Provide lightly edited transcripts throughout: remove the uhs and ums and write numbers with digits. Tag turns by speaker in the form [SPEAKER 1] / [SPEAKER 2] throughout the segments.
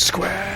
[SPEAKER 1] Square!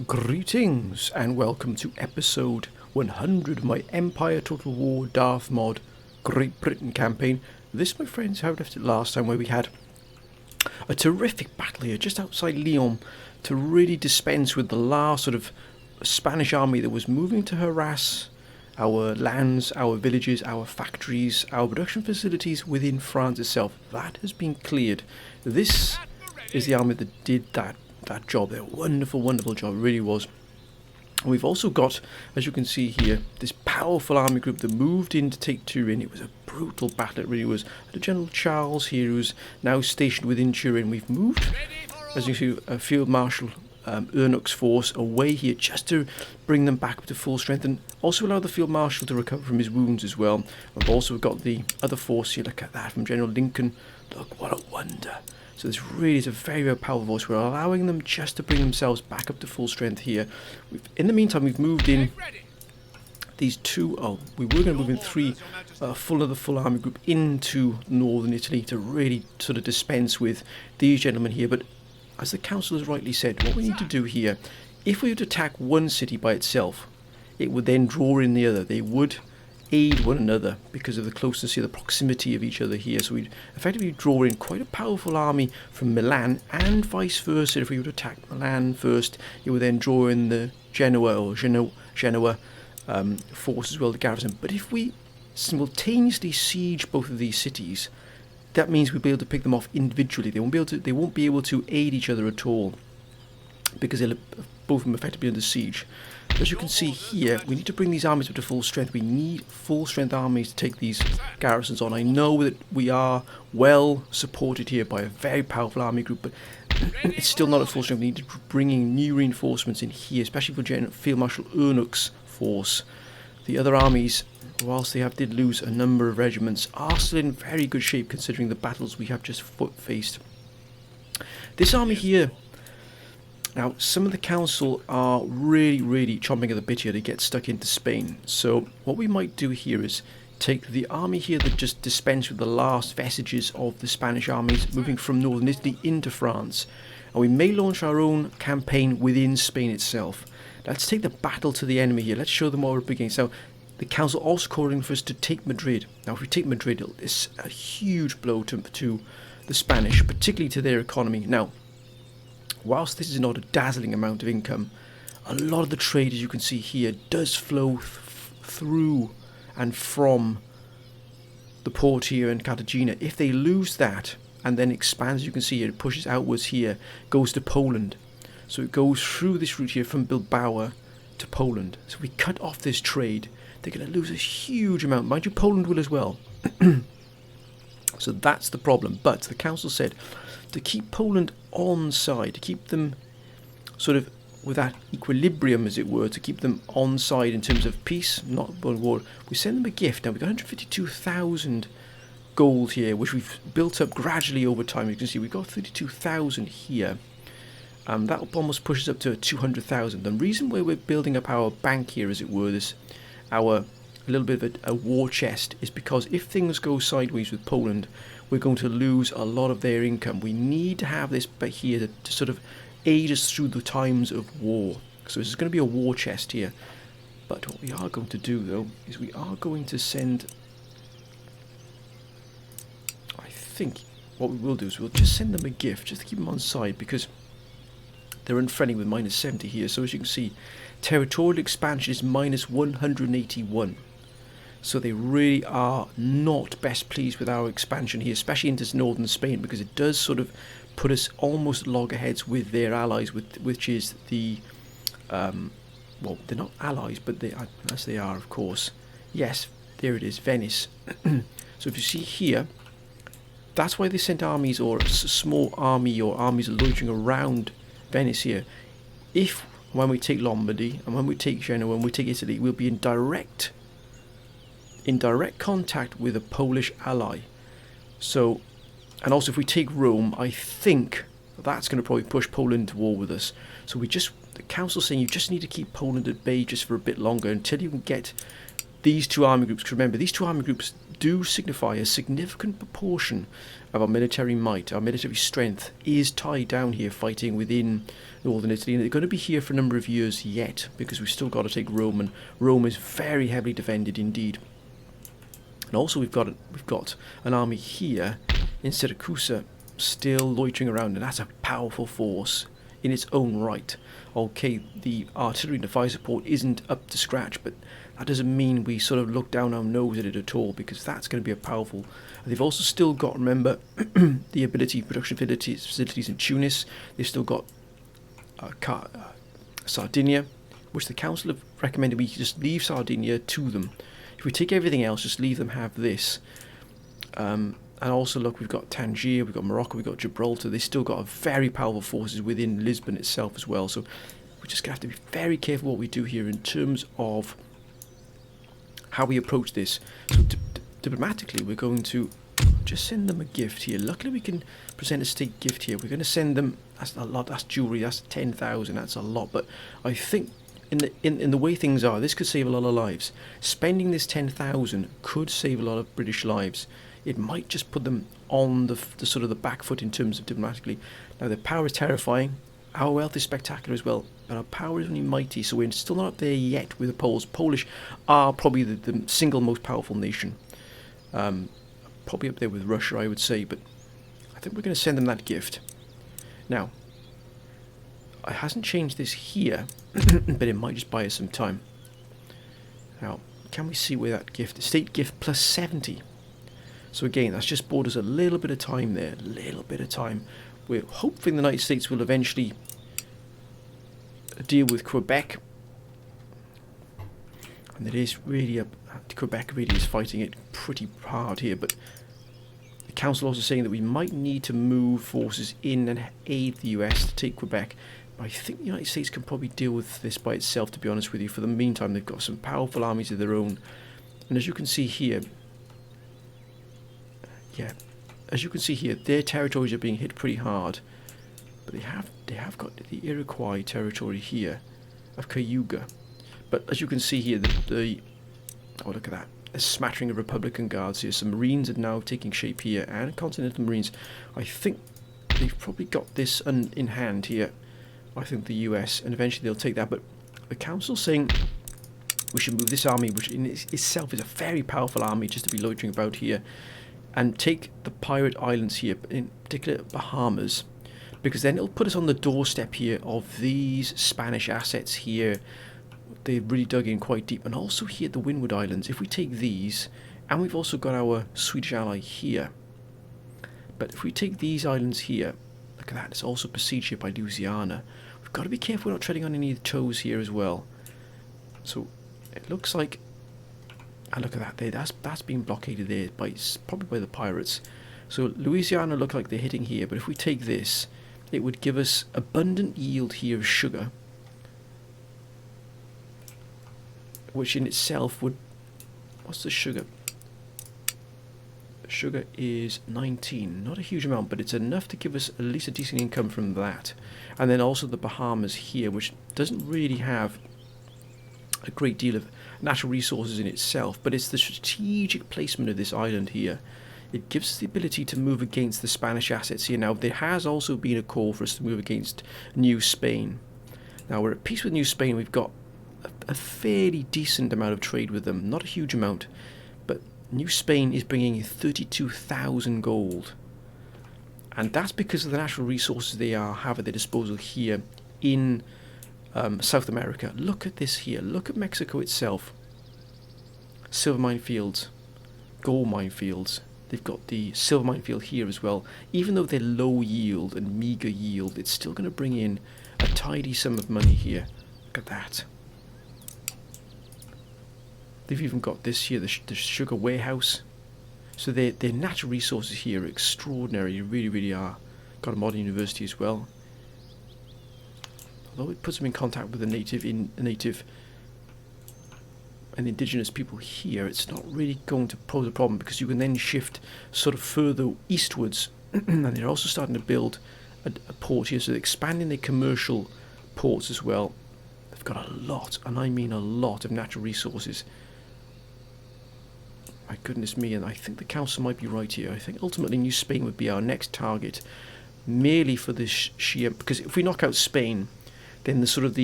[SPEAKER 1] Greetings and welcome to episode 100 of my Empire Total War Darth Mod Great Britain campaign. This, my friends, how I left it last time, where we had a terrific battle here just outside Lyon to really dispense with the last sort of Spanish army that was moving to harass our lands, our villages, our factories, our production facilities within France itself. That has been cleared. This is the army that did that job there. Wonderful job, it really was. And we've also got, as you can see here, this powerful army group that moved in to take Turin. It was a brutal battle, it really was. The General Charles here, who's now stationed within Turin. We've moved, as you see, Field Marshal Ernuk's force away here just to bring them back up to full strength and also allow the Field Marshal to recover from his wounds as well. We've also got the other force here, look at that, from General Lincoln. Look, what a wonder. So this really is a very powerful force. We're allowing them just to bring themselves back up to full strength here. In the meantime, we've moved in these we were going to move in three full army group into northern Italy to really sort of dispense with these gentlemen here. But as the council has rightly said, what we need to do here, if we were to attack one city by itself, it would then draw in the other. They would aid one another because of the closeness here, the proximity of each other here. So we'd effectively draw in quite a powerful army from Milan and vice versa. If we would attack Milan first, you would then draw in the Genoa force as well, the garrison. But if we simultaneously siege both of these cities, that means we'll be able to pick them off individually. They won't be able to aid each other at all because they'll both of them effectively under siege. As you can see here, we need to bring these armies up to full strength. We need full strength armies to take these garrisons on. I know that we are well supported here by a very powerful army group, but it's still not at full strength. We need to bring in new reinforcements in here, especially for Field Marshal Ernuk's force. The other armies, whilst they did lose a number of regiments, are still in very good shape considering the battles we have just faced. This army here, now, some of the council are really chomping at the bit here to get stuck into Spain. So what we might do here is take the army here that just dispensed with the last vestiges of the Spanish armies moving from northern Italy into France. And we may launch our own campaign within Spain itself. Let's take the battle to the enemy here. Let's show them what we're up against. Now, the council also calling for us to take Madrid. Now, if we take Madrid, it's a huge blow to the Spanish, particularly to their economy. Now, whilst this is not a dazzling amount of income, a lot of the trade, as you can see here, does flow through and from the port here in Cartagena. If they lose that and then expands, as you can see here, it pushes outwards here, goes to Poland. So it goes through this route here from Bilbao to Poland. So if we cut off this trade, they're going to lose a huge amount. Mind you, Poland will as well. So that's the problem. But the council said to keep Poland on side, to keep them sort of with that equilibrium, as it were, to keep them on side in terms of peace, not war, we send them a gift. Now we've got 152,000 gold here, which we've built up gradually over time. You can see we've got 32,000 here. That will almost push us up to 200,000. The reason why we're building up our bank here, as it were, our a little bit of a war chest is because if things go sideways with Poland, we're going to lose a lot of their income. We need to have this back here to sort of aid us through the times of war. So this is going to be a war chest here. But what we are going to do, though, is we are going to send... I think what we will do is we'll just send them a gift, just to keep them on side, because they're unfriendly with minus 70 here. So as you can see, territorial expansion is minus 181. So they really are not best pleased with our expansion here, especially into northern Spain, because it does sort of put us almost loggerheads with their allies, which is the... well, they're not allies, but they are, as they are, of course. Yes, there it is, Venice. So if you see here, that's why they sent armies, or a small army, or armies loitering around Venice here. If, when we take Lombardy, and when we take Genoa, when we take Italy, we'll be in direct contact with a Polish ally. So, and also if we take Rome, I think that's going to probably push Poland to war with us. So the council's saying you just need to keep Poland at bay just for a bit longer until you can get these two army groups. Because remember, these two army groups do signify a significant proportion of our military might. Our military strength is tied down here fighting within northern Italy, and they're going to be here for a number of years yet, because we've still got to take Rome, and Rome is very heavily defended indeed. And also we've got an army here in Siracusa still loitering around, and that's a powerful force in its own right. Okay, the artillery and the fire support isn't up to scratch, but that doesn't mean we sort of look down our nose at it at all, because that's going to be a powerful... They've also still got, remember, the ability production facilities in Tunis. They've still got Sardinia, which the council have recommended we just leave Sardinia to them. If we take everything else, just leave them have this. And also, look, we've got Tangier, we've got Morocco, we've got Gibraltar. They've still got very powerful forces within Lisbon itself as well. So we're just going to have to be very careful what we do here in terms of how we approach this. So diplomatically, we're going to just send them a gift here. Luckily, we can present a state gift here. We're going to send them, that's a lot, that's jewellery, that's 10,000, that's a lot. But I think in the way things are, this could save a lot of lives. Spending this 10,000 could save a lot of British lives. It might just put them on the sort of the back foot in terms of diplomatically. Now, their power is terrifying. Our wealth is spectacular as well, but our power is only mighty, so we're still not up there yet with the Poles. Polish are probably the single most powerful nation. Probably up there with Russia, I would say, but I think we're going to send them that gift. Now, it hasn't changed this here, but it might just buy us some time. Now, can we see where that gift is? State gift plus 70. So again, that's just bought us a little bit of time there, a little bit of time. We're hoping the United States will eventually deal with Quebec. And it is really Quebec really is fighting it pretty hard here, but the council also saying that we might need to move forces in and aid the US to take Quebec. But I think the United States can probably deal with this by itself, to be honest with you. For the meantime, they've got some powerful armies of their own. And as you can see here, their territories are being hit pretty hard. But they have got the Iroquois territory here of Cayuga. But as you can see here, oh, look at that. A smattering of Republican guards here. Some Marines are now taking shape here, and Continental Marines. I think they've probably got this in hand here. I think the US, and eventually they'll take that. But the council's saying we should move this army, which in itself is a very powerful army, just to be loitering about here, and take the pirate islands here, in particular Bahamas, because then it'll put us on the doorstep here of these Spanish assets here. They've really dug in quite deep. And also here at the Windward Islands, if we take these, and we've also got our Swedish ally here, but if we take these islands here, look at that, it's also besieged here by Louisiana. We've got to be careful we're not treading on any toes here as well. So it looks like, and look at that there, that's being blockaded there probably by the pirates. So Louisiana look like they're hitting here, but if we take this, it would give us abundant yield here of sugar, which in itself would... What's the sugar? Sugar is 19. Not a huge amount, but it's enough to give us at least a decent income from that. And then also the Bahamas here, which doesn't really have a great deal of natural resources in itself, but it's the strategic placement of this island here. It gives us the ability to move against the Spanish assets here. Now, there has also been a call for us to move against New Spain. Now, we're at peace with New Spain. We've got a fairly decent amount of trade with them. Not a huge amount, but New Spain is bringing 32,000 gold. And that's because of the natural resources they have at their disposal here in South America. Look at this here. Look at Mexico itself. Silver mine fields, gold mine fields. They've got the silver mine field here as well. Even though they're low yield and meager yield, it's still going to bring in a tidy sum of money here. Look at that. They've even got this here, the sugar warehouse. So their natural resources here are extraordinary. They really, really are. Got a modern university as well. Although it puts them in contact with the native and indigenous people here, it's not really going to pose a problem because you can then shift sort of further eastwards. And they're also starting to build a port here, so they're expanding their commercial ports as well. They've got a lot, and I mean a lot, of natural resources. My goodness me, and I think the council might be right here. I think ultimately New Spain would be our next target, merely for this sheer, because if we knock out Spain, then the sort of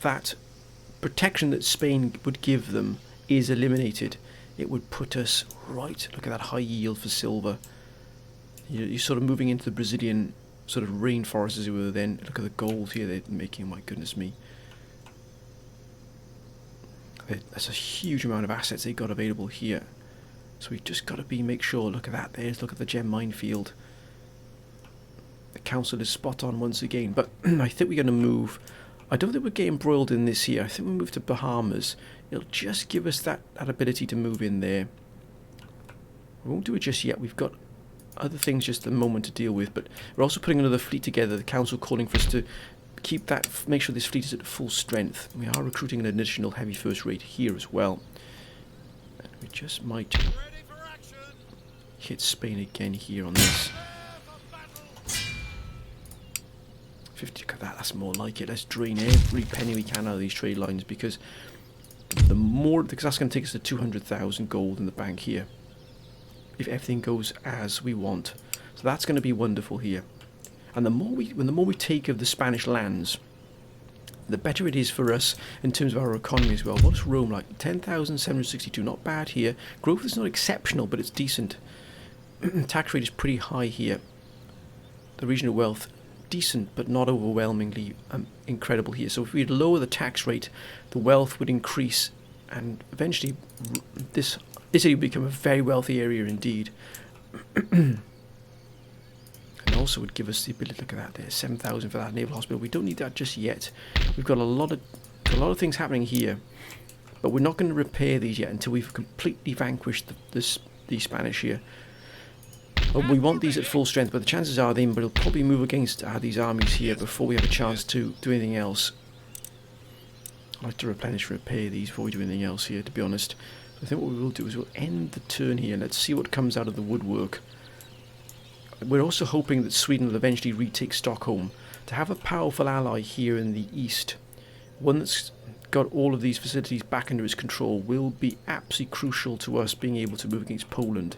[SPEAKER 1] that protection that Spain would give them is eliminated. It would put us right, look at that high yield for silver. You're sort of moving into the Brazilian sort of rainforest as it were then. Look at the gold here they're making, my goodness me. There's a huge amount of assets they got available here. So we've just got to make sure, look at that, look at the gem minefield. The council is spot on once again, but I think we're going to move. I don't think we're getting embroiled in this here. I think we'll move to Bahamas. It'll just give us that ability to move in there. We won't do it just yet. We've got other things just at the moment to deal with, but we're also putting another fleet together. The council calling for us to keep that, make sure this fleet is at full strength. We are recruiting an additional heavy first rate here as well. And we just might hit Spain again here on this. 50, look at that, that's more like it. Let's drain every penny we can out of these trade lines, because that's going to take us to 200,000 gold in the bank here, if everything goes as we want. So that's going to be wonderful here. And the more we take of the Spanish lands, the better it is for us in terms of our economy as well. What is Rome like? 10,762, not bad here. Growth is not exceptional, but it's decent. Tax rate is pretty high here. The regional wealth, decent, but not overwhelmingly incredible here. So if we lower the tax rate, the wealth would increase, and eventually this area would become a very wealthy area indeed. And also would give us the ability, look at that there, 7,000 for that naval hospital. We don't need that just yet. We've got a lot of things happening here, but we're not going to repair these yet until we've completely vanquished the Spanish here. We want these at full strength, but the chances are they'll probably move against these armies here before we have a chance to do anything else. I'd like to replenish and repair these before we do anything else here, to be honest. I think what we will do is we'll end the turn here. Let's see what comes out of the woodwork. We're also hoping that Sweden will eventually retake Stockholm. To have a powerful ally here in the east, one that's got all of these facilities back under its control, will be absolutely crucial to us being able to move against Poland.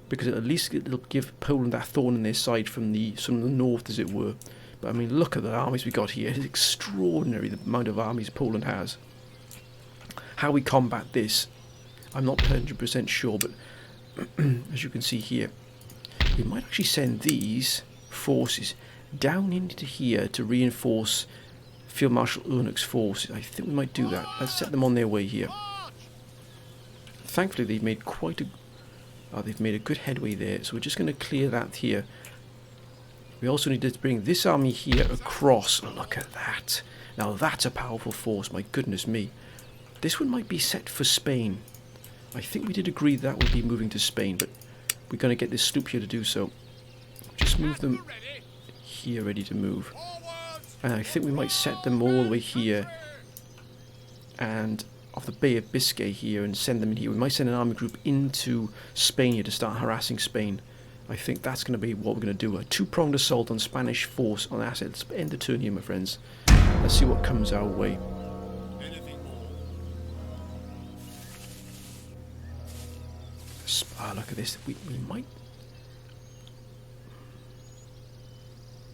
[SPEAKER 1] Because at least it'll give Poland that thorn in their side from the north, as it were. But I mean, look at the armies we got here. It's extraordinary, the amount of armies Poland has. How we combat this, I'm not 100% sure, but as you can see here, we might actually send these forces down into here to reinforce Field Marshal Ernich's forces. I think we might do that. Let's set them on their way here. Thankfully, they've made a good headway there, so we're just going to clear that here. We also need to bring this army here across. Look at that. Now that's a powerful force, my goodness me. This one might be set for Spain. I think we did agree that would be moving to Spain, but we're going to get this sloop here to do so. Just move them here, ready to move. And I think we might set them all the way here and off the Bay of Biscay here and send them in here. We might send an army group into Spain here to start harassing Spain. I think that's going to be what we're going to do. A two-pronged assault on Spanish force on assets. End the turn here, my friends. Let's see what comes our way. look at this. We might...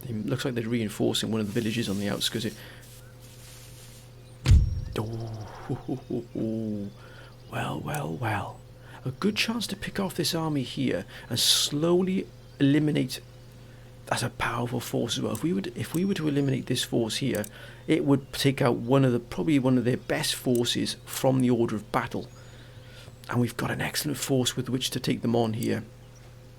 [SPEAKER 1] It looks like they're reinforcing one of the villages on the outskirts here. Oh, well. A good chance to pick off this army here and slowly eliminate. That's a powerful force as well. If we were to eliminate this force here, it would take out probably one of their best forces from the order of battle. And we've got an excellent force with which to take them on here.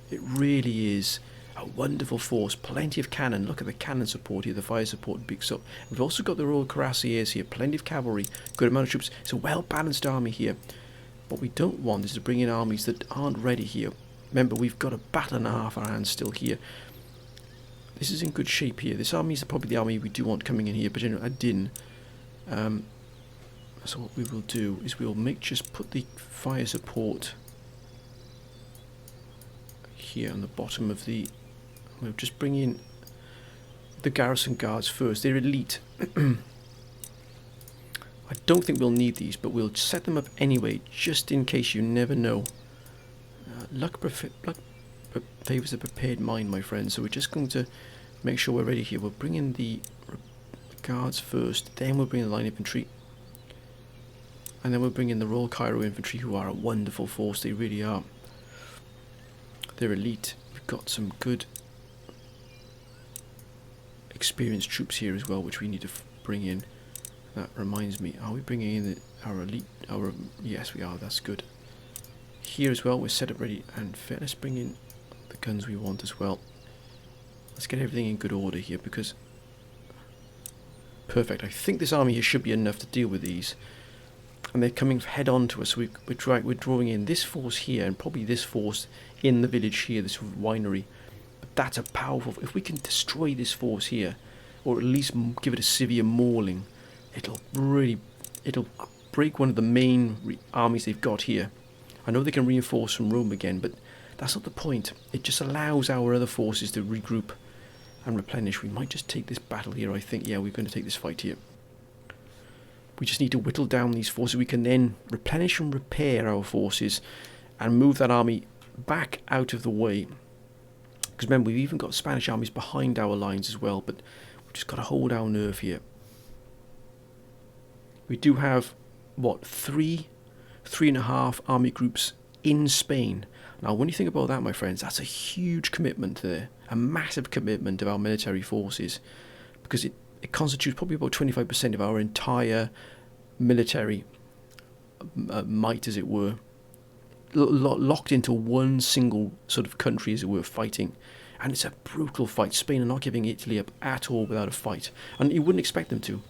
[SPEAKER 1] It really is a wonderful force. Plenty of cannon. Look at the cannon support here, the fire support picks up. We've also got the Royal Cuirassiers here, plenty of cavalry, good amount of troops. It's a well-balanced army here. What we don't want is to bring in armies that aren't ready here. Remember, we've got a battle and a half our hands still here. This is in good shape here. This army is probably the army we do want coming in here, but I didn't. So what we will do is we'll just put the fire support here on the bottom of the... We'll just bring in the garrison guards first. They're elite. I don't think we'll need these, but we'll set them up anyway, just in case. You never know. Luck favours a prepared mind, my friend. So we're just going to make sure we're ready here. We'll bring in the guards first, then we'll bring in the line infantry. And then we'll bring in the Royal Cairo Infantry, who are a wonderful force. They really are. They're elite. We've got some good experienced troops here as well, which we need to bring in. That reminds me, are we bringing in our elite? Yes, we are. That's good. Here as well, we're set up ready and fit. Let's bring in the guns we want as well. Let's get everything in good order here, because... Perfect. I think this army here should be enough to deal with these. And they're coming head on to us, so we're drawing in this force here, and probably this force in the village here, this winery. But that's a powerful... If we can destroy this force here, or at least give it a severe mauling, it'll break one of the main armies they've got here. I know they can reinforce from Rome again, but that's not the point. It just allows our other forces to regroup and replenish. We might just take this battle here, I think. Yeah, we're going to take this fight here. We just need to whittle down these forces. We can then replenish and repair our forces and move that army back out of the way. Because remember, we've even got Spanish armies behind our lines as well, but we've just got to hold our nerve here. We do have, what, three and a half army groups in Spain. Now, when you think about that, my friends, that's a huge commitment there. A massive commitment of our military forces. Because it constitutes probably about 25% of our entire military might, as it were, locked into one single sort of country, as it were, fighting. And it's a brutal fight. Spain are not giving Italy up at all without a fight. And you wouldn't expect them to.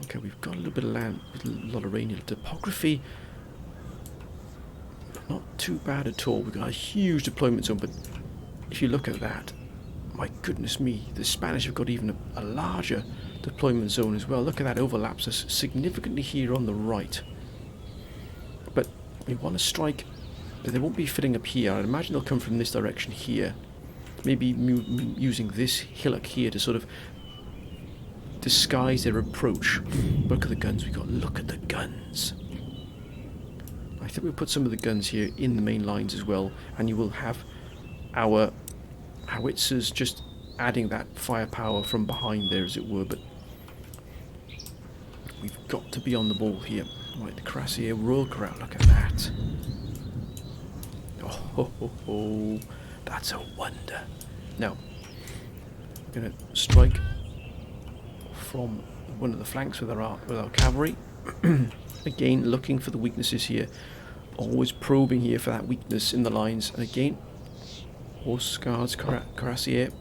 [SPEAKER 1] Okay, we've got a little bit of land, a lot of rain. Topography, not too bad at all. We've got a huge deployment zone, but if you look at that, my goodness me, the Spanish have got even a larger deployment zone as well. Look at that, overlaps us significantly here on the right. But we want to strike, but they won't be fitting up here. I'd imagine they'll come from this direction here. Maybe using this hillock here to sort of disguise their approach. Look at the guns we got. Look at the guns. I think we'll put some of the guns here in the main lines as well, and you will have our howitzers just adding that firepower from behind there, as it were. But we've got to be on the ball here. Right, the Cuirassier Royal Corral. Look at that. Oh, that's a wonder. Now we're going to strike from one of the flanks with our cavalry. Again, looking for the weaknesses here. Always probing here for that weakness in the lines. And again, Horse Guards, Cuirassier.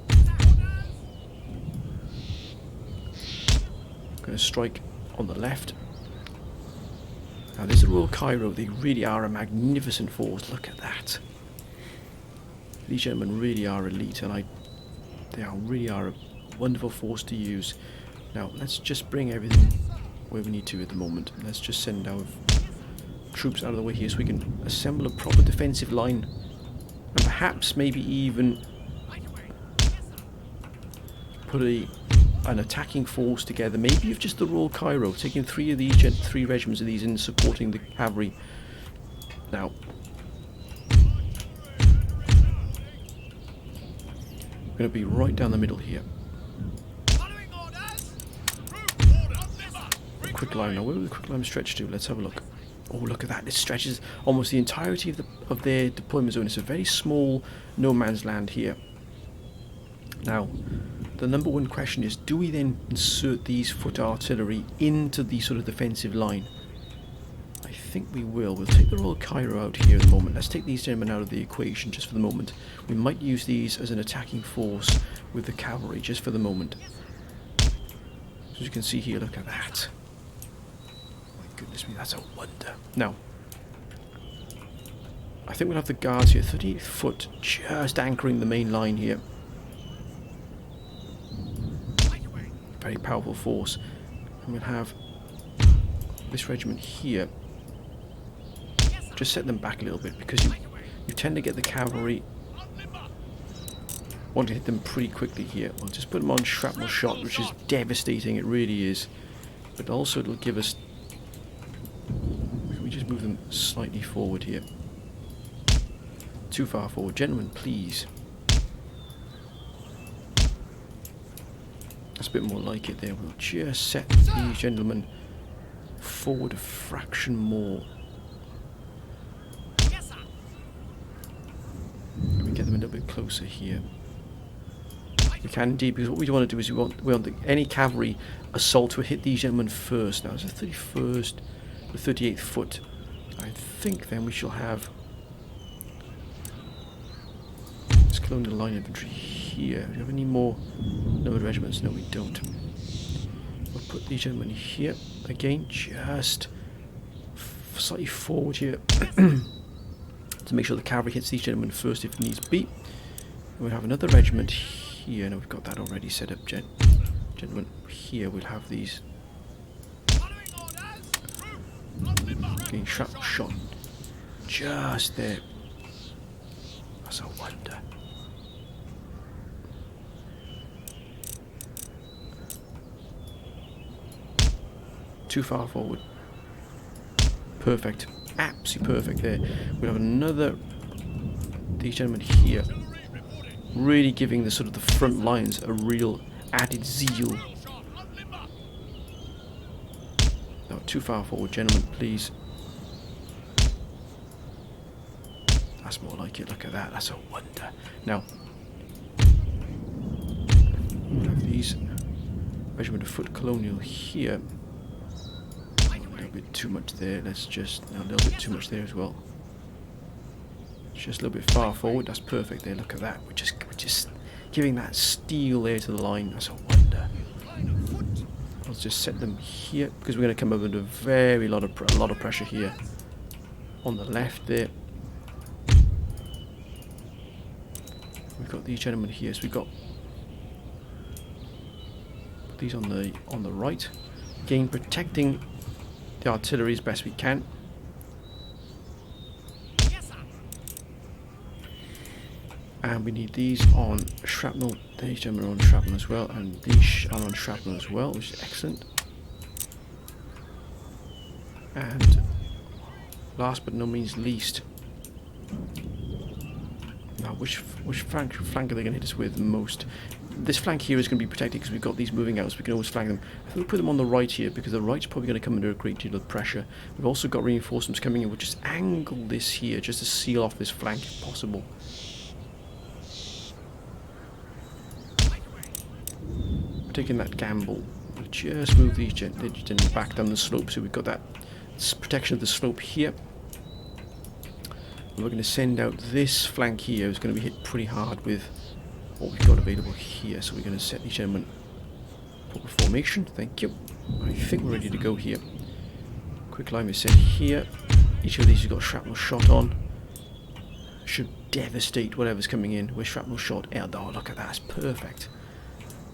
[SPEAKER 1] Going to strike on the left. Now this is Royal Cairo. They really are a magnificent force. Look at that. These gentlemen really are elite, and they really are a wonderful force to use. Now let's just bring everything where we need to at the moment. Let's just send our troops out of the way here so we can assemble a proper defensive line, and perhaps maybe even put an attacking force together, maybe of just the Royal Cairo, taking three regiments of these and supporting the cavalry. Now We're going to be right down the middle here. Quick line now. Where will the quick line stretch to? Let's have a look. Oh, look at that. It stretches almost the entirety of their deployment zone. It's a very small no man's land here. Now, the number one question is, do we then insert these foot artillery into the sort of defensive line? I think we will. We'll take the Royal Cairo out here at the moment. Let's take these gentlemen out of the equation just for the moment. We might use these as an attacking force with the cavalry just for the moment. As you can see here, look at that. Goodness me, that's a wonder. Now, I think we'll have the guards here, 38th foot, just anchoring the main line here. Very powerful force. And we'll have this regiment here. Just set them back a little bit, because you tend to get the cavalry want to hit them pretty quickly here. We'll just put them on shrapnel shot, which is devastating, it really is. But also it'll give us... We just move them slightly forward here. Too far forward. Gentlemen, please. That's a bit more like it there. We'll just set these gentlemen forward a fraction more. Can we get them a little bit closer here? We can indeed, because what we want to do is we want any cavalry assault to hit these gentlemen first. Now, it's the 31st, the 38th foot. I think then we shall have this colonial line infantry here. Do we have any more numbered regiments? No, we don't. We'll put these gentlemen here again, just slightly forward here to make sure the cavalry hits these gentlemen first if needs be. We'll have another regiment here. No, we've got that already set up, gentlemen. Here we'll have these getting shrapnel shot just there. That's a wonder. Too far forward. Perfect. Absolutely perfect there. We'll have another, these gentlemen here, really giving the sort of the front lines a real added zeal. No, too far forward, gentlemen, please. That's more like it. Look at that. That's a wonder. Now, we'll have these regiment of foot colonial here. A little bit too much there. Let's just, no, a little bit too much there as well. Just a little bit far forward. That's perfect there. Look at that. We're just giving that steel there to the line. That's a wonder. I'll just set them here because we're going to come up under a lot of pressure here on the left there. We've got these gentlemen here, so we've got put these on the right. Again, protecting the artillery as best we can. And we need these on shrapnel. These gentlemen are on shrapnel as well, and these are on shrapnel as well, which is excellent. And last but no means least, now which flank are they going to hit us with the most? This flank here is going to be protected because we've got these moving out, so we can always flank them. I think we'll put them on the right here because the right's probably going to come under a great deal of pressure. We've also got reinforcements coming in. We'll just angle this here just to seal off this flank if possible. Taking that gamble, we'll just move these gentlemen back down the slope, so we've got that protection of the slope here. And we're going to send out this flank here. It's going to be hit pretty hard with what we've got available here, so we're going to set these gentlemen proper formation. Thank you. I think we're ready to go here. Quick line is set here. Each of these has got shrapnel shot on. Should devastate whatever's coming in with shrapnel shot. Oh, look at that, that's perfect.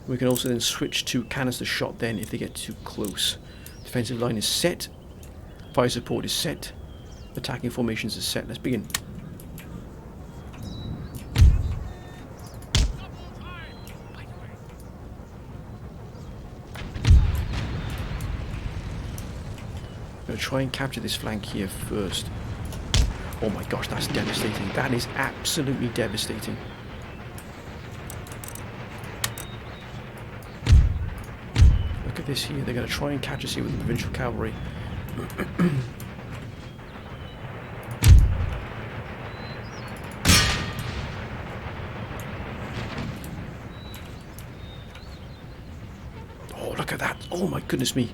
[SPEAKER 1] We can also then switch to canister shot then if they get too close. Defensive line is set. Fire support is set. Attacking formations is set. Let's begin. I'm going to try and capture this flank here first. Oh my gosh, that's devastating. That is absolutely devastating. at this here. They're going to try and catch us here with the provincial cavalry. Oh, look at that. Oh, my goodness me.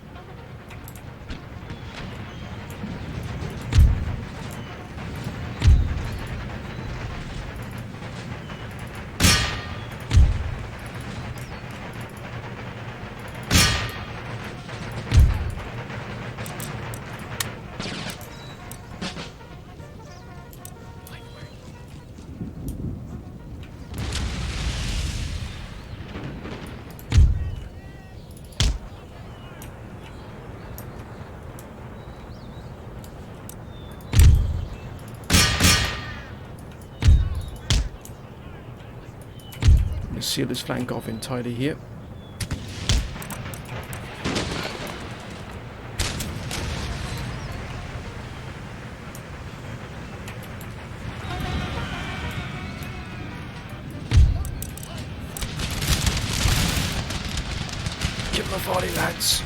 [SPEAKER 1] Seal this flank off entirely here. Give them a volley, lads.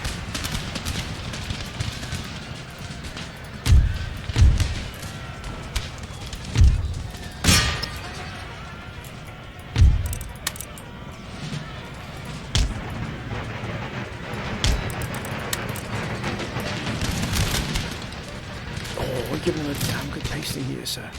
[SPEAKER 1] We're giving them a damn good tasting here, sir.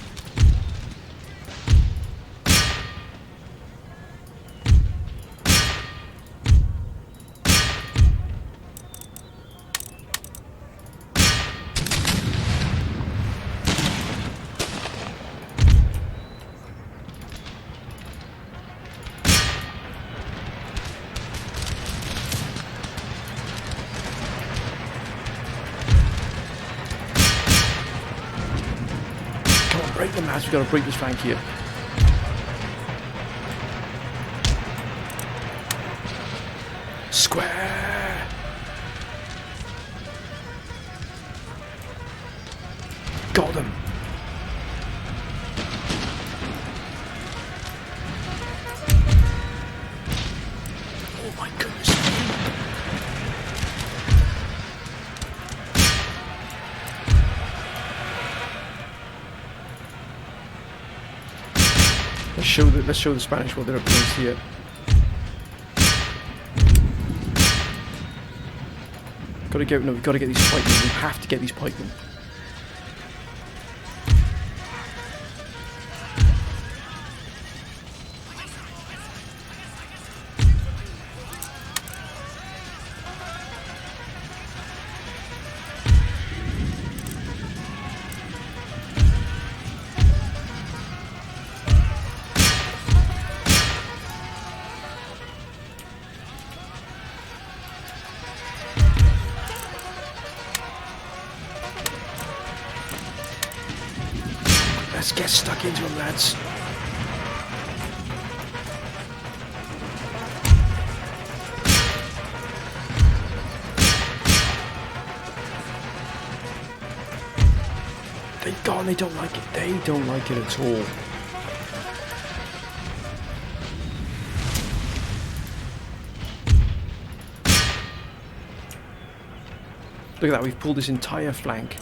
[SPEAKER 1] Break them, lads. We've got to break this flank here. Square! Got them. Oh my goodness. Let's show the Spanish what they're up against here. We've got to get these pikemen. We have to get these pikemen. Let's get stuck into them, lads. They don't like it. They don't like it at all. Look at that. We've pulled this entire flank.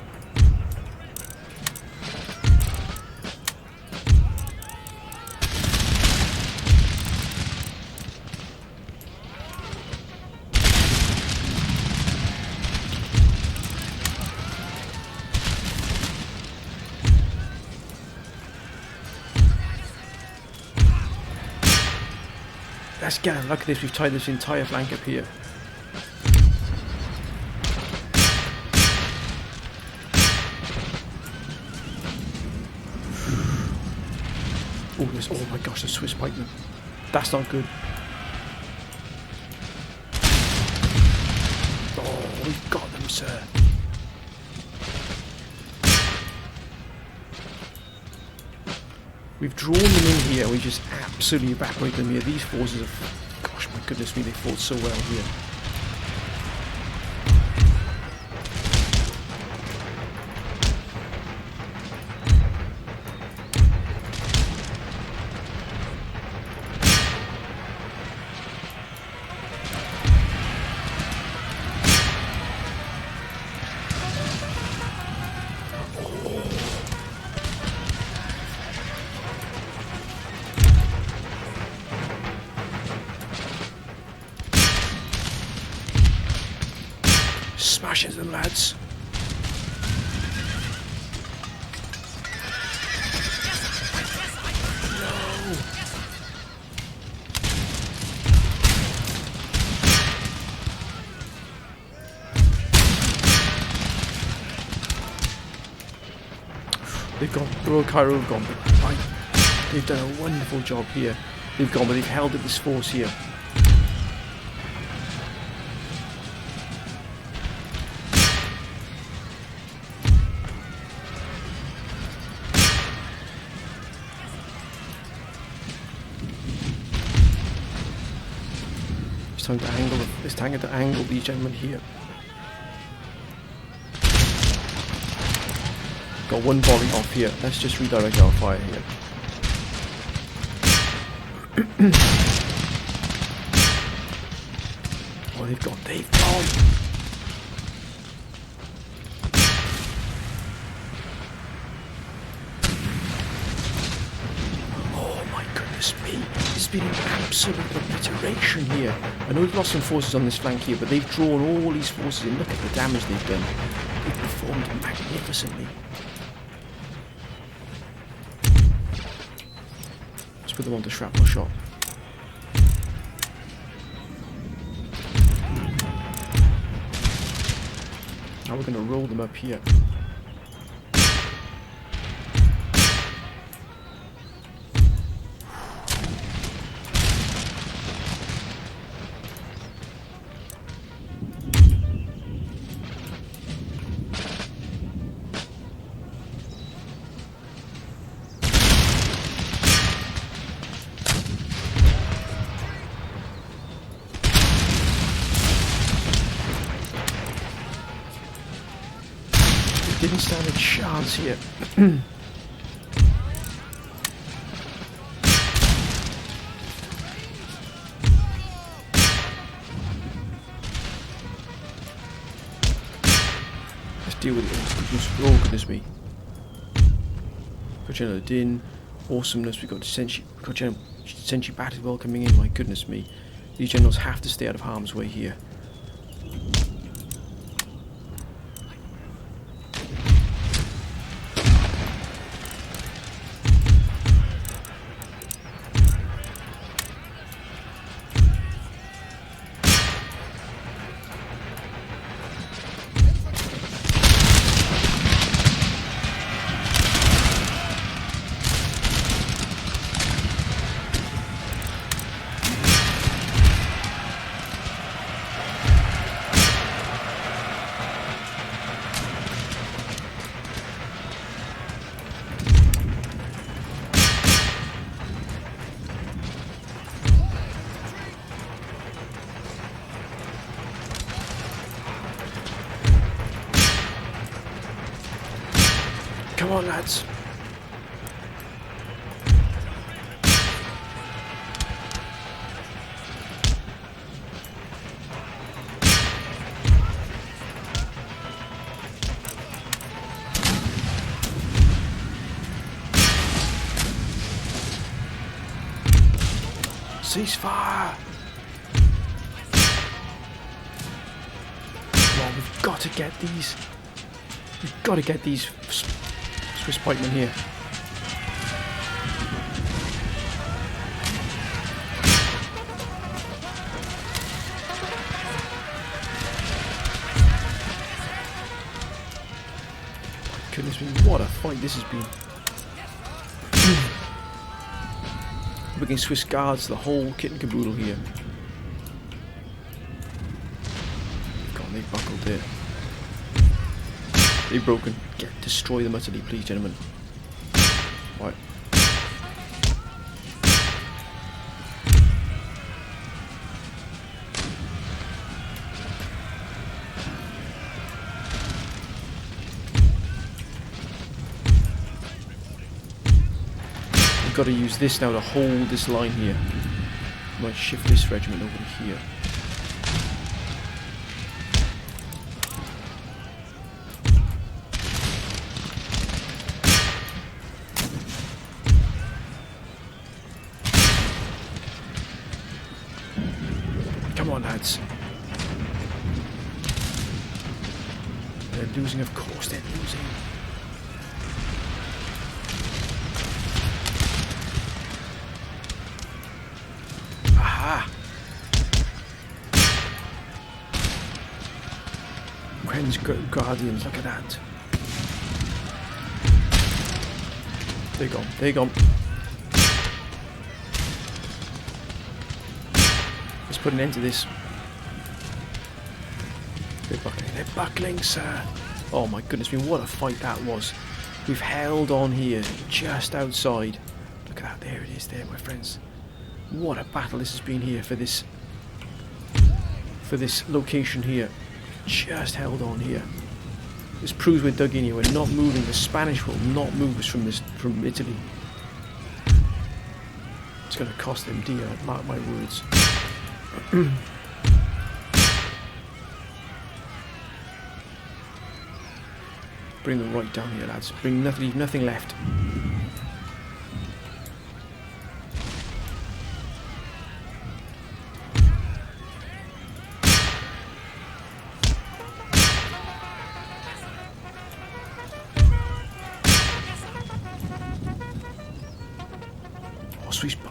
[SPEAKER 1] Let's get a look at this. We've tied this entire flank up here. Oh my gosh, the Swiss pikemen. That's not good. Oh, we've got them, sir. We've drawn them in here. We just absolutely evaporate them here. These forces have... Gosh, my goodness me, they fought so well here. Smash into them, lads. No. They've gone. The Royal Cairo have gone. Right. They've done a wonderful job here. They've gone, but they've held at this force here. It's time to angle. It's time to angle these gentlemen here. Got one volley off here. Let's just redirect our fire here. Oh, they've gone. Oh my goodness me. It's been an absolute obliteration here. I know we've lost some forces on this flank here, but they've drawn all these forces in. Look at the damage they've done. They've performed magnificently. Let's put them onto shrapnel shot. Now we're going to roll them up here. Didn't stand a chance here. Let's deal with it. Oh goodness me. Got General Din. Awesomeness. We've got General Sentry Bat as well coming in. My goodness me. These generals have to stay out of harm's way here. Come on, lads. Ceasefire! Come on, we've got to get these. We've got to get these Swiss pikemen here. Goodness me, what a fight this has been. We're getting Swiss guards, the whole kit and caboodle here. God, they buckled there. They've broken. Destroy them utterly, please, gentlemen. Right. We've got to use this now to hold this line here. Might shift this regiment over to here. Come on, lads. They're losing, of course they're losing. Aha! Quen's Guardians, look at that. They're gone, they're gone. Let's put an end to this. They're buckling, sir. Oh my goodness me, what a fight that was. We've held on here, just outside. Look at that, there it is there, my friends. What a battle this has been here for this location here. Just held on here. This proves we're dug in here. We're not moving. The Spanish will not move us from Italy. It's going to cost them dear, mark my words. Bring them right down here, lads. Leave nothing left.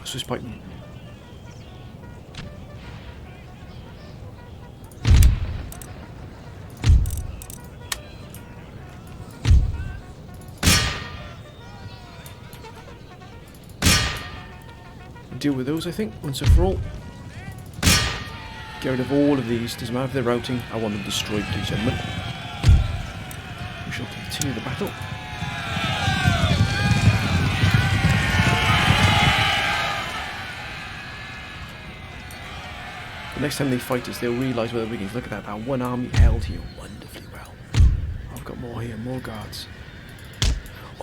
[SPEAKER 1] Swiss pikemen. Deal with those, I think, once and for all. Get rid of all of these. Doesn't matter if they're routing. I want them destroyed, please, gentlemen. We shall continue the battle. The next time they fight us, they'll realise whether we can. Look at that. That one army held here wonderfully well. I've got more here, more guards.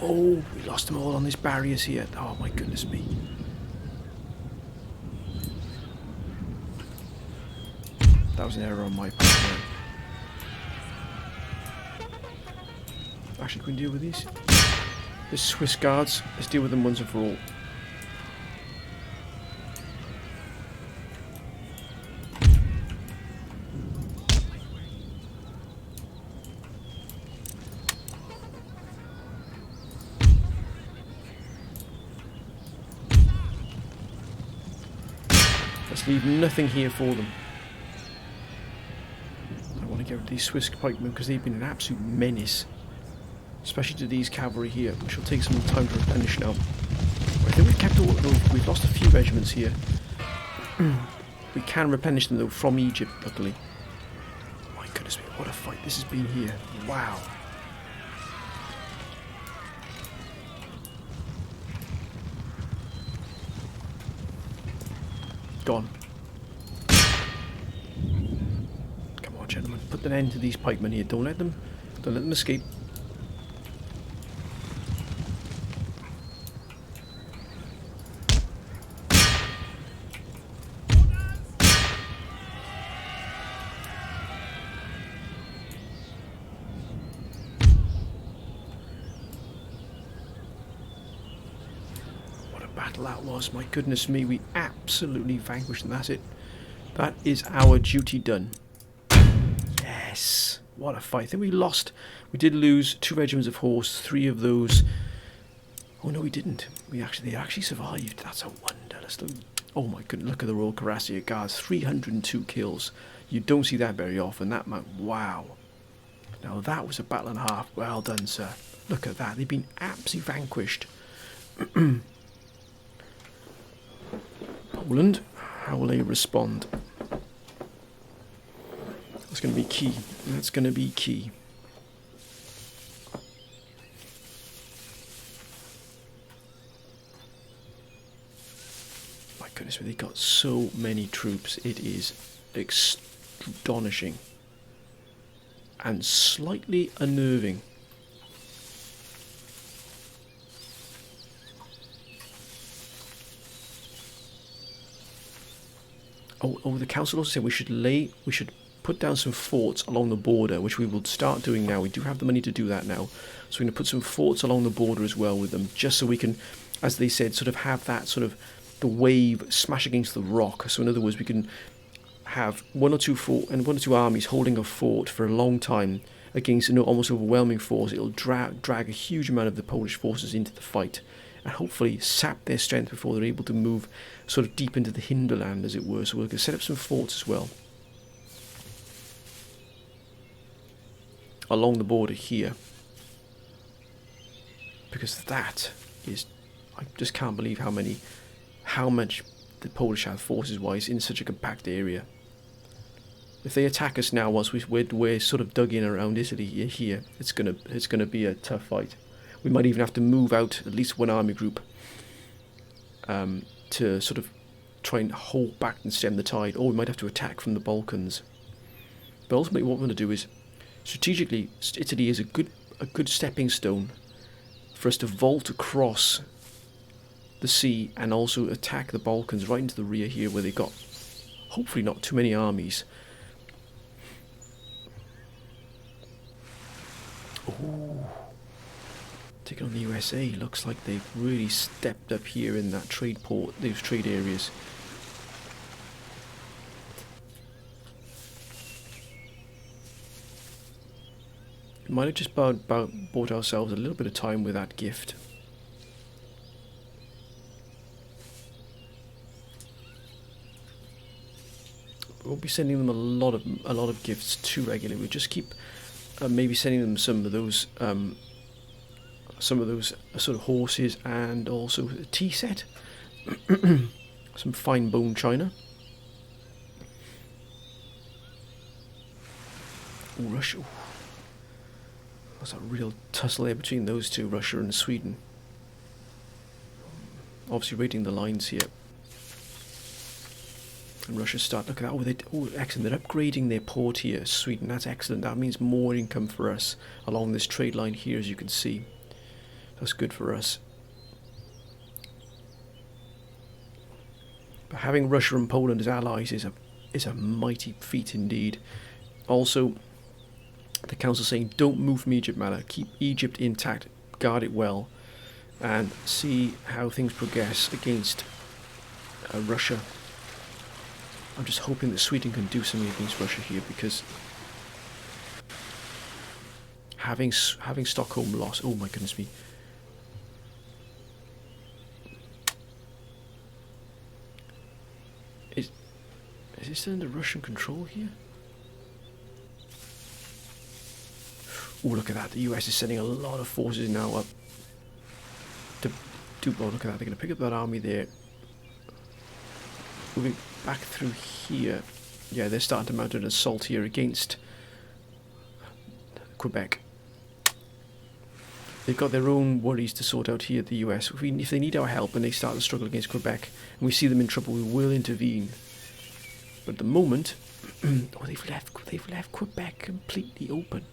[SPEAKER 1] Oh, we lost them all on these barriers here. Oh my goodness me. That was an error on my part. Actually, can we deal with these? The Swiss guards. Let's deal with them once and for all. Let's leave nothing here for them. I want to get rid of these Swiss pikemen because they've been an absolute menace. Especially to these cavalry here, which will take some time to replenish now. I think we've kept all of those. We've lost a few regiments here. We can replenish them though from Egypt, luckily. My goodness me, what a fight this has been here. Wow. Gone. Come on, gentlemen, put an end to these pikemen here. Don't let them escape. Battle that was, my goodness me, we absolutely vanquished them. That's it. That is our duty done. Yes, what a fight. I think we did lose 2 regiments of horse, 3 of those. Oh no, we didn't. They actually survived. That's a wonder. Oh my goodness, look at the Royal Cuirassier Guards, 302 kills. You don't see that very often. That man, wow. Now that was a battle and a half. Well done, sir. Look at that. They've been absolutely vanquished. Poland, how will they respond? That's going to be key. That's going to be key. My goodness, they got so many troops. It is astonishing and slightly unnerving. Oh, the council also said we should put down some forts along the border, which we will start doing now. We do have the money to do that now. So we're going to put some forts along the border as well with them, just so we can, as they said, sort of have that sort of the wave smash against the rock. So in other words, we can have one or two armies holding a fort for a long time against an almost overwhelming force, it'll drag a huge amount of the Polish forces into the fight, and hopefully sap their strength before they're able to move sort of deep into the hinterland, as it were. So we're going to set up some forts as well along the border here, because that is, I just can't believe how much the Polish have forces wise in such a compact area. If they attack us now, once we're sort of dug in around Italy here, it's gonna be a tough fight. We might even have to move out at least one army group to sort of try and hold back and stem the tide, or we might have to attack from the Balkans. But ultimately, what we're going to do is, strategically, Italy is a good stepping stone for us to vault across the sea and also attack the Balkans right into the rear here, where they've got hopefully not too many armies. Ooh. Taking on the USA, looks like they've really stepped up here in that trade port, those trade areas. We might have just bought ourselves a little bit of time with that gift. We won't be sending them a lot of gifts too regularly. We'll just keep maybe sending them some of those sort of horses, and also a tea set, some fine bone china. Ooh, Russia. There's a real tussle there between those two, Russia and Sweden. Obviously raiding the lines here. And Russia look at that, excellent, they're upgrading their port here, Sweden, that's excellent. That means more income for us along this trade line here, as you can see. That's good for us. But having Russia and Poland as allies is a mighty feat indeed. Also, the council saying, don't move from Egypt, Mala. Keep Egypt intact, guard it well, and see how things progress against Russia. I'm just hoping that Sweden can do something against Russia here, because having Stockholm lost, oh my goodness me. Is it still under Russian control here? Oh, look at that. The US is sending a lot of forces now up to do. Oh, look at that. They're going to pick up that army there. Moving back through here. Yeah, they're starting to mount an assault here against Quebec. They've got their own worries to sort out here at the US. If they need our help and they start to struggle against Quebec, and we see them in trouble, we will intervene. But at the moment, oh, they've left Quebec completely open.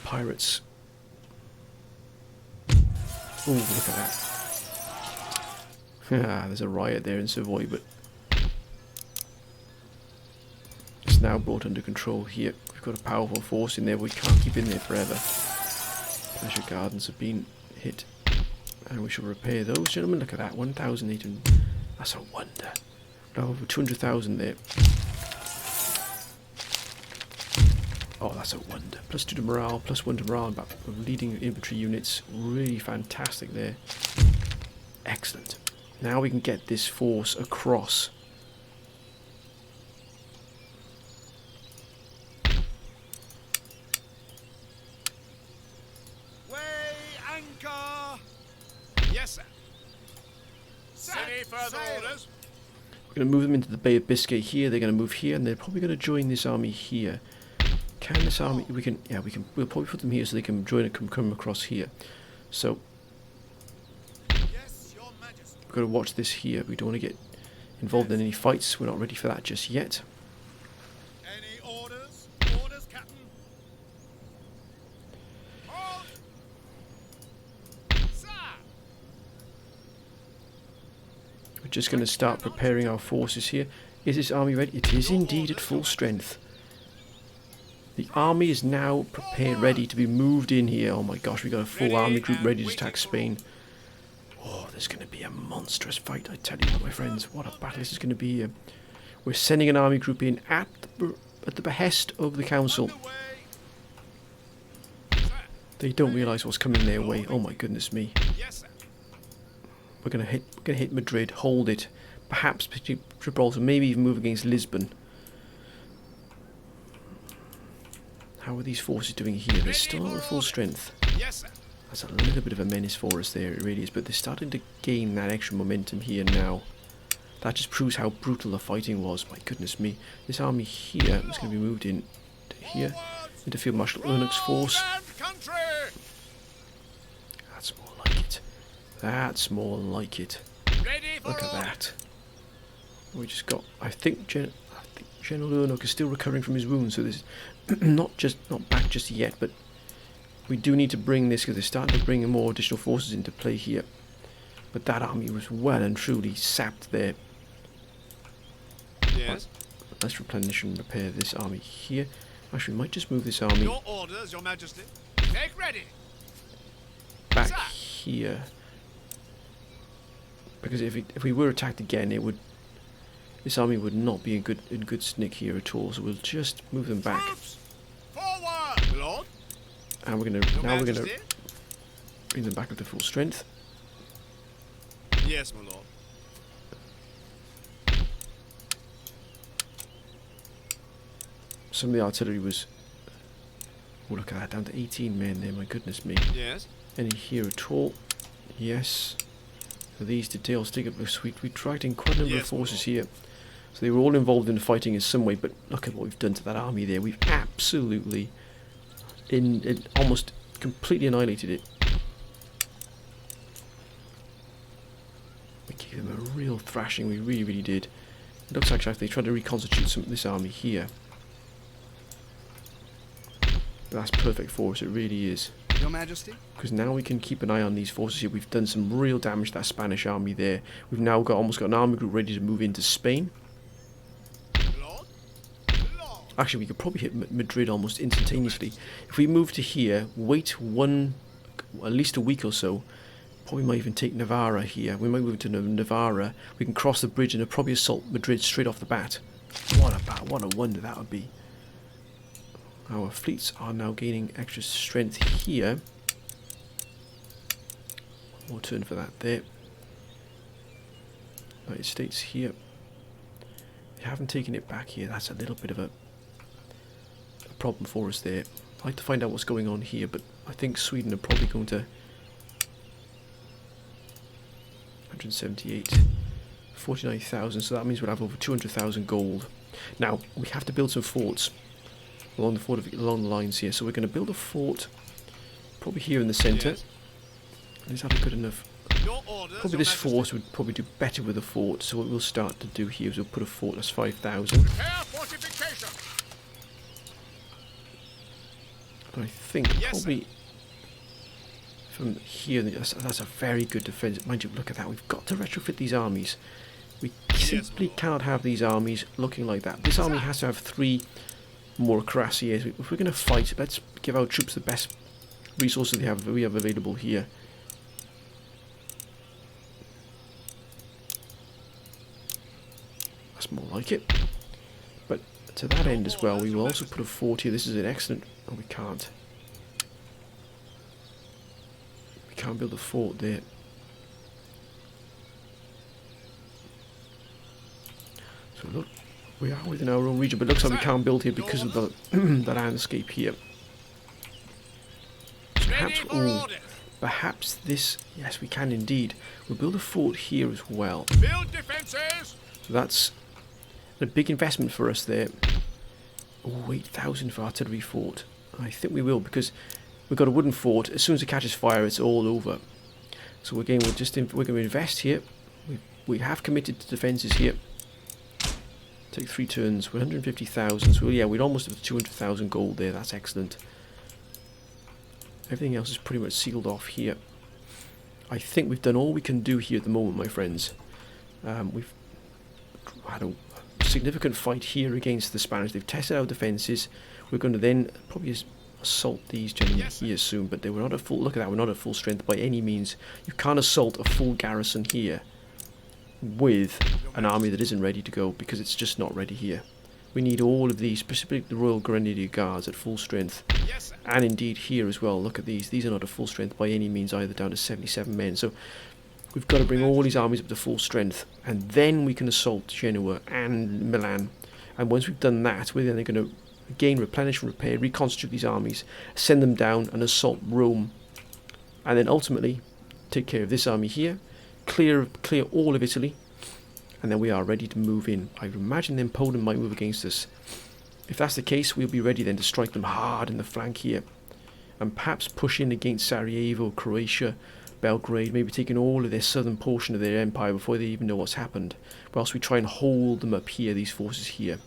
[SPEAKER 1] Pirates. Oh, look at that. There's a riot there in Savoy, but it's now brought under control here. We've got a powerful force in there, we can't keep in there forever. Pleasure Gardens have been hit, and we shall repair those. Gentlemen, look at that, 1,800. That's a wonder. Now over 200,000 there. Oh, that's a wonder. Plus 2 to morale, plus 1 to morale, but leading infantry units. Really fantastic there. Excellent. Now we can get this force across.
[SPEAKER 2] Weigh anchor! Yes, sir. Any further orders?
[SPEAKER 1] We're going to move them into the Bay of Biscay here. They're going to move here, and they're probably going to join this army here. Can this army? We'll probably put them here so they can join and come across here. So
[SPEAKER 2] Yes, Your Majesty.
[SPEAKER 1] we've got to watch this here. We don't want to get involved in any fights. We're not ready for that just yet.
[SPEAKER 2] Any orders? Orders, Captain. Halt! Sir!
[SPEAKER 1] We're just going to start preparing our forces here. Is this army ready? It is indeed at full strength. The army is now prepared, ready to be moved in here. Oh my gosh, we got a full army group ready to attack Spain. Oh, there's going to be a monstrous fight, I tell you, my friends. What a battle this is going to be here. We're sending an army group in at the behest of the council.
[SPEAKER 2] Underway. Sir.
[SPEAKER 1] They don't realise what's coming their way. Oh my goodness me.
[SPEAKER 2] Yes, sir.
[SPEAKER 1] We're gonna hit Madrid, hold it, perhaps Gibraltar, maybe even move against Lisbon. How are these forces doing here? They're still not at full strength.
[SPEAKER 2] Yes, sir.
[SPEAKER 1] That's a little bit of a menace for us there, it really is, but they're starting to gain that extra momentum here now. That just proves how brutal the fighting was. My goodness me. This army here is going to be moved in to here, into Field Marshal Ernoch's force.
[SPEAKER 2] Country.
[SPEAKER 1] That's more like it. That's more like it.
[SPEAKER 2] Ready for
[SPEAKER 1] Look at
[SPEAKER 2] order.
[SPEAKER 1] that. We just got. I think General Ernoch is still recovering from his wounds, so this is not back just yet, but we do need to bring this because they're starting to bring more additional forces into play here. But that army was well and truly sapped there.
[SPEAKER 2] Yes.
[SPEAKER 1] Let's replenish and repair this army here. Actually, we might just move this army
[SPEAKER 2] Your orders, Your Majesty. Take ready.
[SPEAKER 1] back
[SPEAKER 2] Sir.
[SPEAKER 1] here, because if we were attacked again, this army would not be in good snick here at all. So we'll just move them back,
[SPEAKER 2] Troops. Forward. Lord.
[SPEAKER 1] and we're
[SPEAKER 2] Your
[SPEAKER 1] gonna
[SPEAKER 2] Majesty.
[SPEAKER 1] bring them back up to full strength.
[SPEAKER 2] Yes, my lord.
[SPEAKER 1] Some of the artillery was. Oh, look at that, down to 18 men there. My goodness me.
[SPEAKER 2] Yes.
[SPEAKER 1] Any here at all? Yes. So these details take up a sweet. We dragged in quite a number of
[SPEAKER 2] Yes, my
[SPEAKER 1] forces
[SPEAKER 2] lord.
[SPEAKER 1] here. So they were all involved in the fighting in some way, but look at what we've done to that army there. We've absolutely almost completely annihilated it. We gave them a real thrashing, we really, really did. It looks like they tried to reconstitute this army here. But that's perfect for us, it really is.
[SPEAKER 2] Your Majesty.
[SPEAKER 1] Because now we can keep an eye on these forces here. We've done some real damage to that Spanish army there. We've now almost got an army group ready to move into Spain.
[SPEAKER 2] Lord. Lord.
[SPEAKER 1] Actually, we could probably hit Madrid almost instantaneously. If we move to here, wait at least a week or so, probably might even take Navarra here. We might move to Navarra. We can cross the bridge and probably assault Madrid straight off the bat. What a wonder that would be. Our fleets are now gaining extra strength here. One more turn for that there. United States here. We haven't taken it back here. That's a little bit of a problem for us there. I'd like to find out what's going on here, but I think Sweden are probably going to 178, 49,000, so that means we'll have over 200,000 gold. Now, we have to build some forts along the lines here, so we're going to build a fort probably here in the centre.
[SPEAKER 2] Yes.
[SPEAKER 1] Is that a good enough?
[SPEAKER 2] Your orders.
[SPEAKER 1] Probably
[SPEAKER 2] Your
[SPEAKER 1] this
[SPEAKER 2] Majesty.
[SPEAKER 1] force would probably do better with a fort, so what we'll start to do here is we'll put a fort that's 5,000.
[SPEAKER 2] Prepare fortification.
[SPEAKER 1] I think
[SPEAKER 2] Yes,
[SPEAKER 1] probably from here, that's a very good defence. Mind you, look at that. We've got to retrofit these armies. We simply cannot have these armies looking like that. This army has to have 3 more cuirassiers. If we're going to fight, let's give our troops the best resources we have available here. That's more like it. But to that end as well, we will also put a fort here. This is an excellent... Oh, we can't. We can't build a fort there. So look, we are within our own region, but it looks like we can't build here because of the that landscape here. So perhaps this... Yes, we can indeed. We'll build a fort here as well.
[SPEAKER 2] Build defences.
[SPEAKER 1] So that's a big investment for us there. Oh, 8,000 for artillery fort. I think we will, because we've got a wooden fort. As soon as it catches fire, it's all over. So again, we're going to invest here. We have committed to defences here. Take 3 turns. 150,000. So yeah, we'd almost have 200,000 gold there. That's excellent. Everything else is pretty much sealed off here. I think we've done all we can do here at the moment, my friends. We've had a significant fight here against the Spanish. They've tested our defences. We're going to then probably assault these gentlemen here soon, but they were not at full... Look at that, we're not at full strength by any means. You can't assault a full garrison here. with an army that isn't ready to go, because it's just not ready here. We need all of these, specifically the Royal Grenadier Guards at full strength,
[SPEAKER 2] Yes, sir.
[SPEAKER 1] and indeed here as well. Look at these. These are not at full strength by any means either, down to 77 men. So we've got to bring all these armies up to full strength, and then we can assault Genoa and Milan. And once we've done that, we're then going to again replenish and repair, reconstitute these armies, send them down and assault Rome, and then ultimately take care of this army here, clear all of Italy, and then we are ready to move in. I imagine then Poland might move against us. If that's the case, we'll be ready then to strike them hard in the flank here, and perhaps push in against Sarajevo, Croatia, Belgrade, maybe taking all of their southern portion of their empire before they even know what's happened. Whilst we try and hold them up here, these forces here.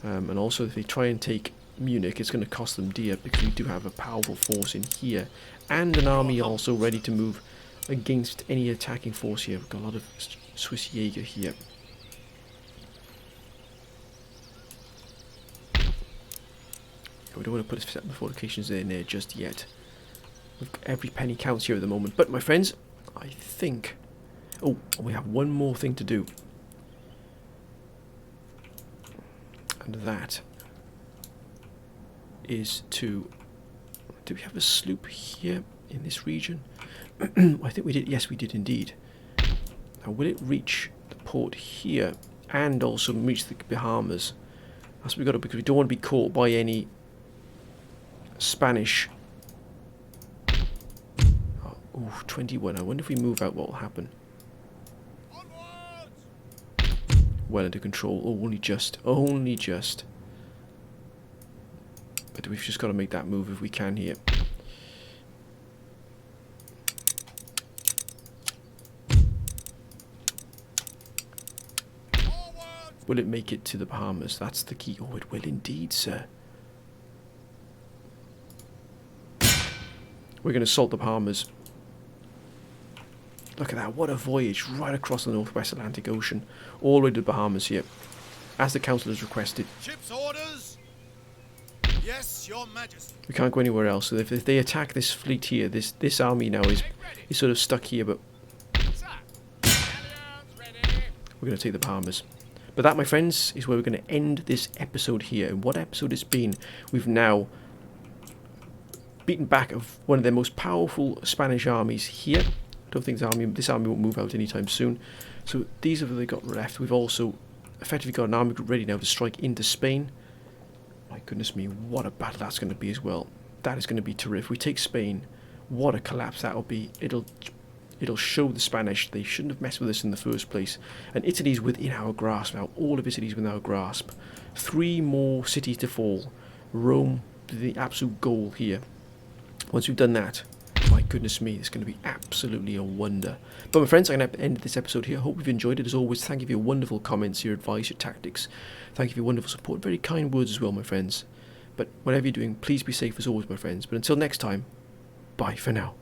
[SPEAKER 1] And also if they try and take Munich, it's going to cost them dear, because we do have a powerful force in here, and an army also ready to move against any attacking force here. We've got a lot of Swiss Jaeger here. We don't want to put settlement fortifications in there just yet. Every penny counts here at the moment. But my friends, I think... Oh, we have one more thing to do. And that is to... Do we have a sloop here in this region? I think we did. Yes, we did indeed. Now, will it reach the port here and also reach the Bahamas? That's what we've got to, because we don't want to be caught by any Spanish. Oh, 21. I wonder if we move out, what will happen?
[SPEAKER 2] Onwards!
[SPEAKER 1] Well under control. Oh, only just. Only just. But we've just got to make that move if we can here.
[SPEAKER 2] Forward!
[SPEAKER 1] Will it make it to the Bahamas? That's the key. Oh, it will indeed, sir. We're going to assault the Bahamas. Look at that. What a voyage right across the Northwest Atlantic Ocean. All the way to the Bahamas here. As the Council has requested.
[SPEAKER 2] Ship's orders. Yes, Your Majesty.
[SPEAKER 1] We can't go anywhere else. So if they attack this fleet here, this army now is sort of stuck here, but
[SPEAKER 2] Sir. Galleons ready.
[SPEAKER 1] we're going to take the Bahamas. But that, my friends, is where we're going to end this episode here. And what episode it's been, we've now beaten back of one of their most powerful Spanish armies here. I don't think this army won't move out anytime soon. So these are what they got left. We've also effectively got an army group ready now to strike into Spain. My goodness me, what a battle that's going to be as well. That is going to be terrific. We take Spain, what a collapse that'll be. It'll show the Spanish they shouldn't have messed with us in the first place. And Italy's within our grasp now. All of Italy's within our grasp. 3 more cities to fall. Rome, the absolute goal here. Once we've done that, my goodness me, it's going to be absolutely a wonder. But my friends, I'm going to end this episode here. I hope you've enjoyed it. As always, thank you for your wonderful comments, your advice, your tactics. Thank you for your wonderful support. Very kind words as well, my friends. But whatever you're doing, please be safe as always, my friends. But until next time, bye for now.